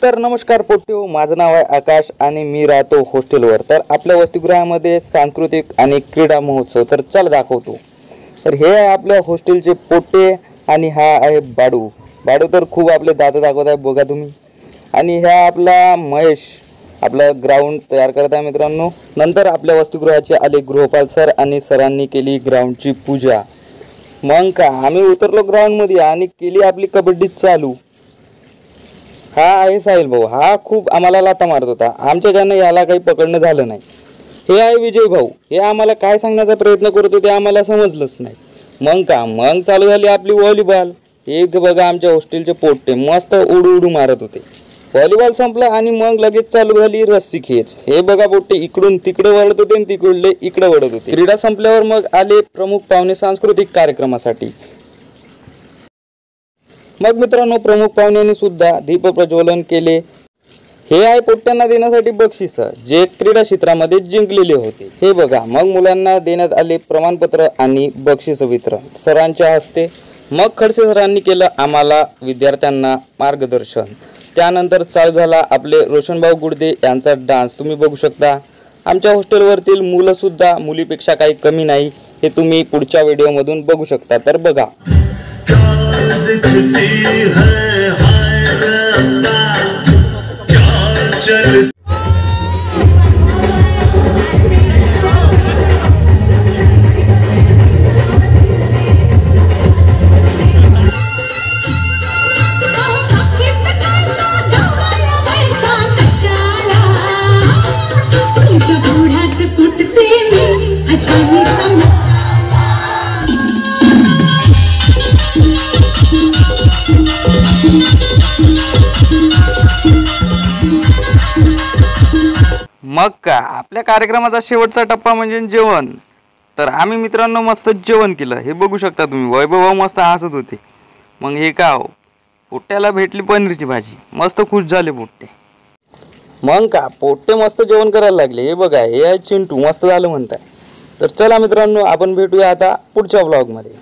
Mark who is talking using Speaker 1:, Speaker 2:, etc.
Speaker 1: तर नमस्कार पोट्यो, माझं नाव आहे आकाश आणि मी राहतो हॉस्टेलवर। तर आपल्या वसतिगृहामध्ये सांस्कृतिक आणि क्रीडा महोत्सव तर चल दाखवतो। तर हे आहे आपल्या हॉस्टेलचे पोट्टे आणि हा आहे बाडू। बाडू तर खूप आपले दात दाखवत आहे बघा तुम्ही। आणि हा आपला महेश आपला ग्राउंड तयार करत आहे मित्रांनो। नंतर आपल्या वसतिगृहाचे आले गृहपाल सर आणि सरांनी केली ग्राउंडची पूजा। मग का आम्ही उतरलो ग्राउंडमध्ये आणि केली आपली कबड्डी चालू। हा आहे साहिल भाऊ, हा खूप आम्हाला लाता मारत होता, आमच्याच्यानं याला काही पकडणं झालं नाही। हे आहे विजय भाऊ, हे आम्हाला काय सांगण्याचा प्रयत्न करत होते आम्हाला समजलंच नाही। मग चालू झाली आपली व्हॉलीबॉल। एक बघा आमच्या हॉस्टेलचे पोट्टे मस्त उडू उडू मारत होते। व्हॉलीबॉल संपला आणि मग लगेच चालू झाली रस्सी खेच। हे बघा पोट्टे इकडून तिकडे वळत होते आणि तिकडले इकडे वळत होते। क्रीडा संपल्यावर मग आले प्रमुख पाहुणे सांस्कृतिक कार्यक्रमासाठी। मग मित्रांनो प्रमुख पाहुण्यांनी सुद्धा दीप प्रज्वलन केले। हे आहे पोट्ट्यांना देण्यासाठी बक्षीस जे क्रीडा क्षेत्रामध्ये जिंकलेले होते। हे बघा मग मुलांना देण्यात आले प्रमाणपत्र आणि बक्षीस वितरण सरांच्या हस्ते। मग खडसे सरांनी केलं आम्हाला विद्यार्थ्यांना मार्गदर्शन। त्यानंतर चालू झाला आपले रोशनभाऊ गुडदे यांचा डान्स। तुम्ही बघू शकता आमच्या हॉस्टेलवरतील मुलं सुद्धा मुलीपेक्षा काही कमी नाही, हे तुम्ही पुढच्या व्हिडिओमधून बघू शकता। तर बघा
Speaker 2: दिखती है हाय रब्बा क्या चल
Speaker 1: मग का आपल्या कार्यक्रमाचा शेवटचा टप्पा म्हणजे जेवण। तर आम्ही मित्रांनो मस्त जेवण केलं, हे बघू शकता तुम्ही। वैभव मस्त हसत होते। मग हे का हो पोट्ट्याला भेटली पनीरची भाजी, मस्त खुश झाले पोट्टे। मग का पोट्टे मस्त जेवण करायला लागले। हे बघा हे आहे चिंटू मस्त झालं म्हणताय। तर चला मित्रांनो आपण भेटूया आता पुढच्या ब्लॉगमध्ये।